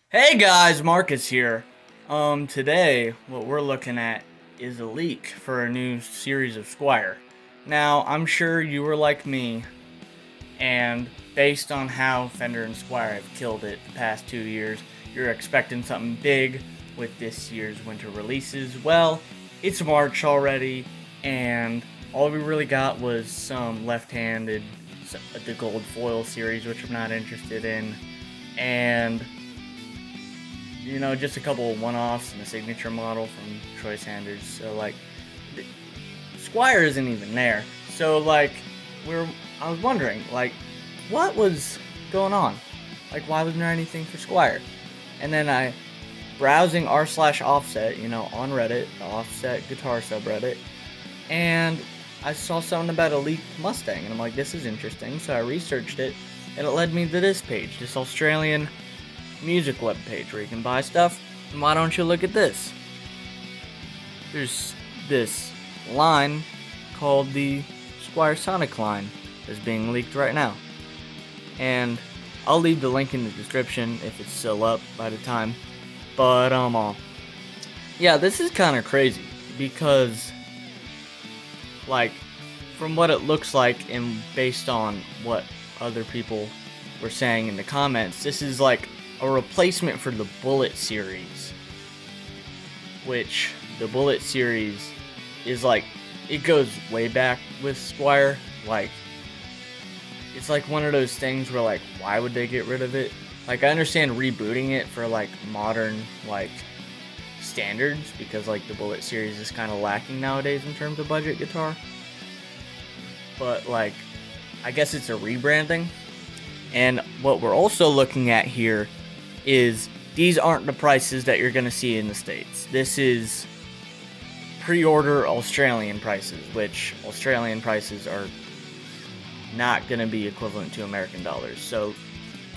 Hey guys, Marcus here. Today what we're looking at is a leak for a new series of Squier. Now, I'm sure you were like me, and based on how Fender and Squier have killed it the past 2 years, you're expecting something big with this year's winter releases. Well, it's March already, and all we really got was some left-handed, the gold foil series, which I'm not interested in, and just a couple of one-offs and a signature model from Troy Sanders. So like, Squier isn't even there. So like, I was wondering, like, what was going on? Like, why wasn't there anything for Squier? And then I browsing r/offset, on Reddit, the offset guitar subreddit, and I saw something about a leaked Mustang, and I'm like, this is interesting. So I researched it, and it led me to this page, this Australian music web page where you can buy stuff. And why don't you look at this? There's this line called the Squier Sonic line that's being leaked right now, and I'll leave the link in the description if it's still up by the time. But yeah, this is kind of crazy because, like, from what it looks like and based on what other people were saying in the comments, this is like a replacement for the Bullet series, which the Bullet series is like, it goes way back with Squier. Like, it's like one of those things where, like, why would they get rid of it? Like, I understand rebooting it for like modern like standards, because like the Bullet series is kind of lacking nowadays in terms of budget guitar, but like, I guess it's a rebranding. And what we're also looking at here is these aren't the prices that you're going to see in the States. This is pre-order Australian prices, which Australian prices are not going to be equivalent to American dollars. So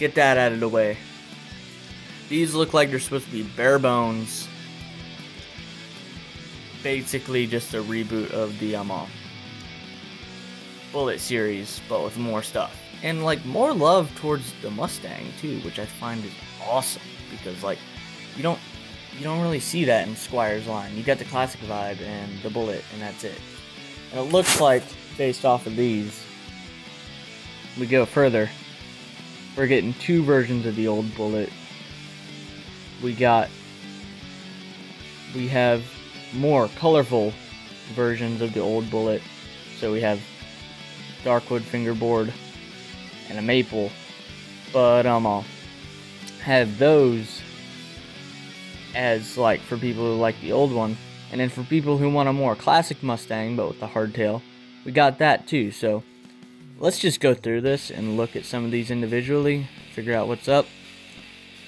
get that out of the way. These look like they're supposed to be bare bones. Basically just a reboot of the Bullet series, but with more stuff. And like more love towards the Mustang too, which I find is awesome, because like you don't really see that in Squier's line. You got the classic vibe and the Bullet, and that's it. And it looks like, based off of these, we go further, we're getting two versions of the old Bullet. We have more colorful versions of the old Bullet. So we have darkwood fingerboard and a maple, but I'll have those as like for people who like the old one, and then for people who want a more classic Mustang but with the hardtail, we got that too. So let's just go through this and look at some of these individually, figure out what's up.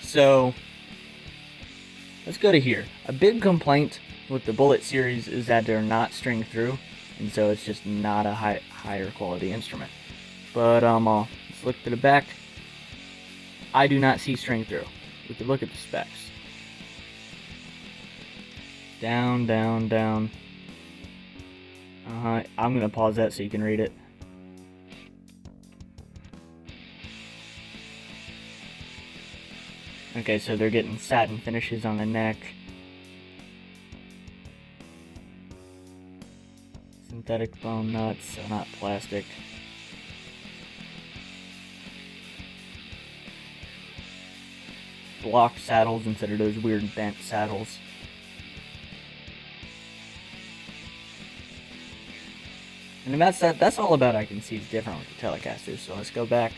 So let's go to here. A big complaint with the Bullet series is that they're not string through, and so it's just not a higher quality instrument. But let's look to the back. I do not see string through. We could look at the specs. Down, down, down. I'm gonna pause that so you can read it. Okay, so they're getting satin finishes on the neck. Synthetic bone nuts, so not plastic. Block saddles instead of those weird bent saddles. And that's all about I can see is different with the Telecaster. So let's go back.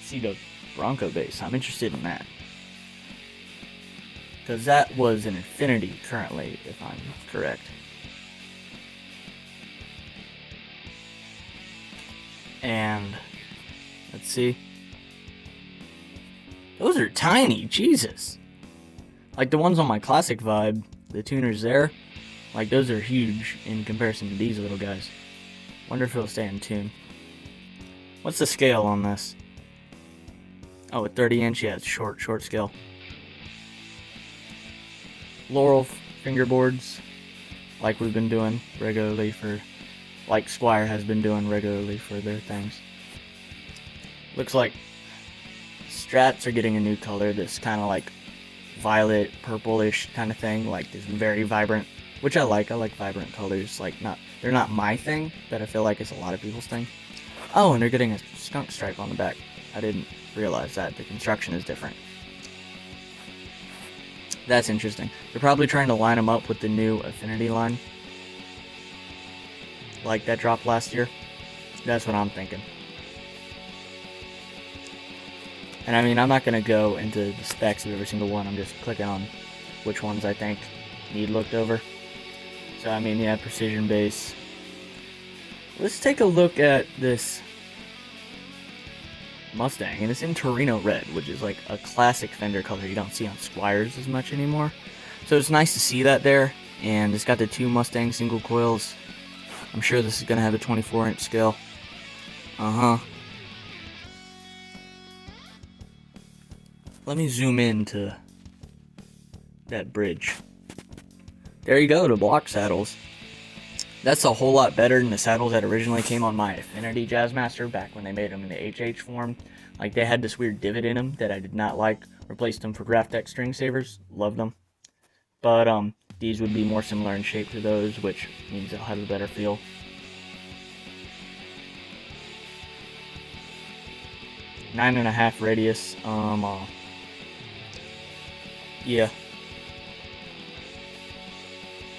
See the Bronco bass. I'm interested in that, because that was an Infinity currently, if I'm correct. And let's see. Those are tiny, Jesus. Like the ones on my classic vibe, the tuners there, like those are huge in comparison to these little guys. Wonder if it'll stay in tune. What's the scale on this? Oh, a 30-inch, yeah, it's short scale. Laurel fingerboards, like we've been doing regularly for, like Squier has been doing regularly for their things. Looks like Strats are getting a new color, this kind of like violet, purplish kind of thing, like this very vibrant, which I like. I like vibrant colors. Like, they're not my thing, but I feel like it's a lot of people's thing. Oh, and they're getting a skunk stripe on the back. I didn't realize that. The construction is different. That's interesting. They're probably trying to line them up with the new Affinity line, like that dropped last year. That's what I'm thinking. And I mean, I'm not going to go into the specs of every single one. I'm just clicking on which ones I think need looked over. So, I mean, yeah, precision bass. Let's take a look at this Mustang. And it's in Torino red, which is like a classic Fender color you don't see on Squiers as much anymore. So it's nice to see that there. And it's got the 2 Mustang single coils. I'm sure this is going to have a 24-inch scale. Let me zoom in to that bridge. There you go, the block saddles. That's a whole lot better than the saddles that originally came on my Affinity Jazzmaster back when they made them in the HH form. Like, they had this weird divot in them that I did not like. Replaced them for Graphtec string savers. Loved them. But these would be more similar in shape to those, which means they'll have a better feel. Nine and a half radius. Yeah.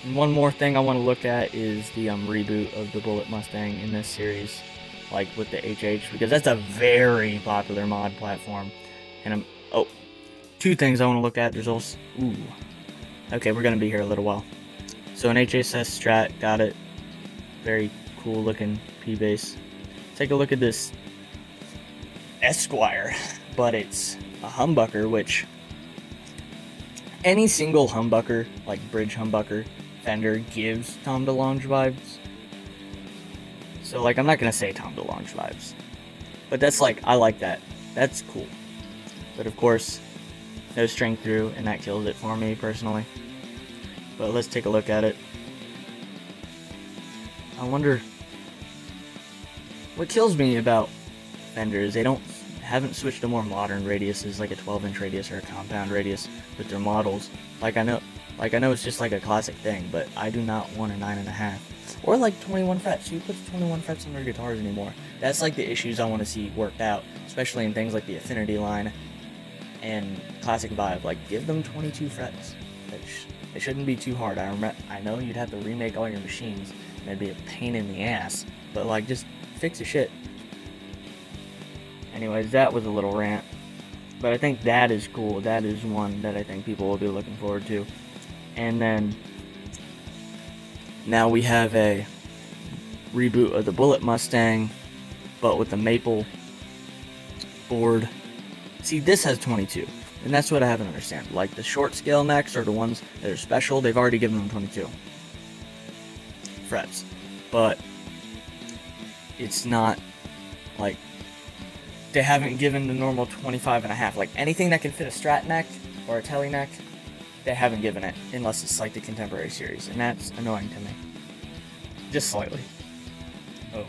And one more thing I want to look at is the reboot of the Bullet Mustang in this series, like with the HH, because that's a very popular mod platform. And two things I want to look at. There's also, okay, we're gonna be here a little while. So an HSS Strat, got it. Very cool looking P bass. Take a look at this Esquire, but it's a humbucker, which any single humbucker, like bridge humbucker, Fender gives Tom DeLonge vibes. So, like, I'm not gonna say Tom DeLonge vibes, but that's like, I like that. That's cool. But of course, no string through, and that kills it for me personally. But let's take a look at it. I wonder what kills me about Fender is they haven't switched to more modern radiuses, like a 12-inch radius or a compound radius with their models. Like I know it's just like a classic thing, but I do not want a 9.5 or like 21 frets. Who puts 21 frets on their guitars anymore? That's like the issues I want to see worked out, especially in things like the Affinity line and Classic Vibe. Like, give them 22 frets. It shouldn't be too hard. I know you'd have to remake all your machines, and it'd be a pain in the ass, but like, just fix the shit. Anyways, that was a little rant, but I think that is cool. That is one that I think people will be looking forward to. And then now we have a reboot of the Bullet Mustang, but with the maple board. See, this has 22, and that's what I haven't understand. Like, the short scale necks are the ones that are special. They've already given them 22 frets, but it's not like they haven't given the normal 25.5. Like, anything that can fit a Strat neck or a Tele neck, they haven't given it, unless it's like the Contemporary series, and that's annoying to me. Just slightly. Oh.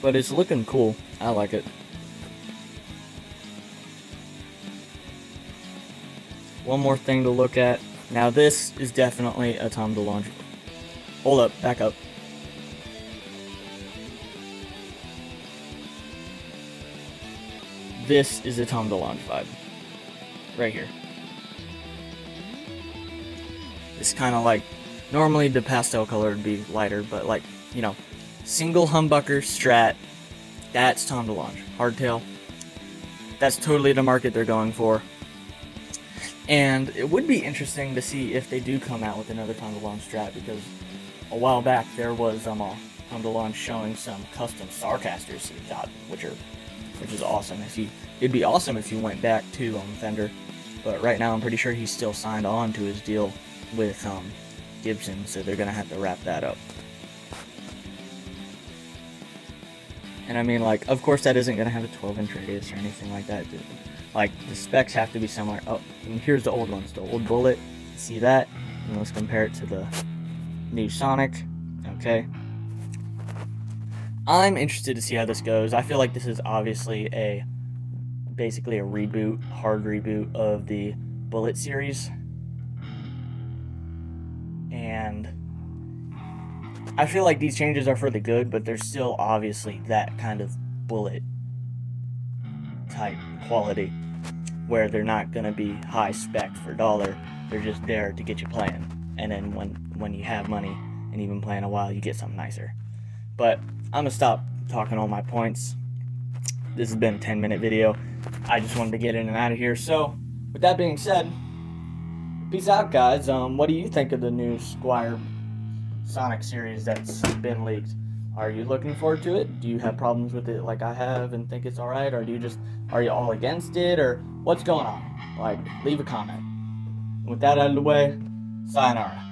But it's looking cool. I like it. One more thing to look at. Now, this is definitely a Tom DeLonge. Hold up, back up. This is a Tom DeLonge vibe. Right here. It's kind of like, normally the pastel color would be lighter, but like, you know, single humbucker Strat, that's Tom DeLonge. Hardtail, that's totally the market they're going for. And it would be interesting to see if they do come out with another Tom DeLonge Strat, because a while back there was Tom DeLonge showing some custom Starcasters he got, which is awesome. It'd be awesome if he went back to Fender, but right now I'm pretty sure he's still signed on to his deal with Gibson, so they're gonna have to wrap that up. And I mean, like, of course that isn't gonna have a 12-inch radius or anything like that, dude. Like, the specs have to be similar. Oh, and here's the old ones. The old Bullet, see that? And let's compare it to the new Sonic. Okay. I'm interested to see how this goes. I feel like this is obviously basically a reboot, hard reboot of the Bullet series. And I feel like these changes are for the good, but there's still obviously that kind of Bullet type quality where they're not going to be high spec for $1. They're just there to get you playing. And then when you have money and you've been playing a while, you get something nicer. But I'm going to stop talking all my points. This has been a 10-minute video. I just wanted to get in and out of here. So, with that being said, peace out, guys. What do you think of the new Squier Sonic series that's been leaked? Are you looking forward to it? Do you have problems with it like I have and think it's alright? Or are you all against it? Or what's going on? Like, leave a comment. With that out of the way, sayonara.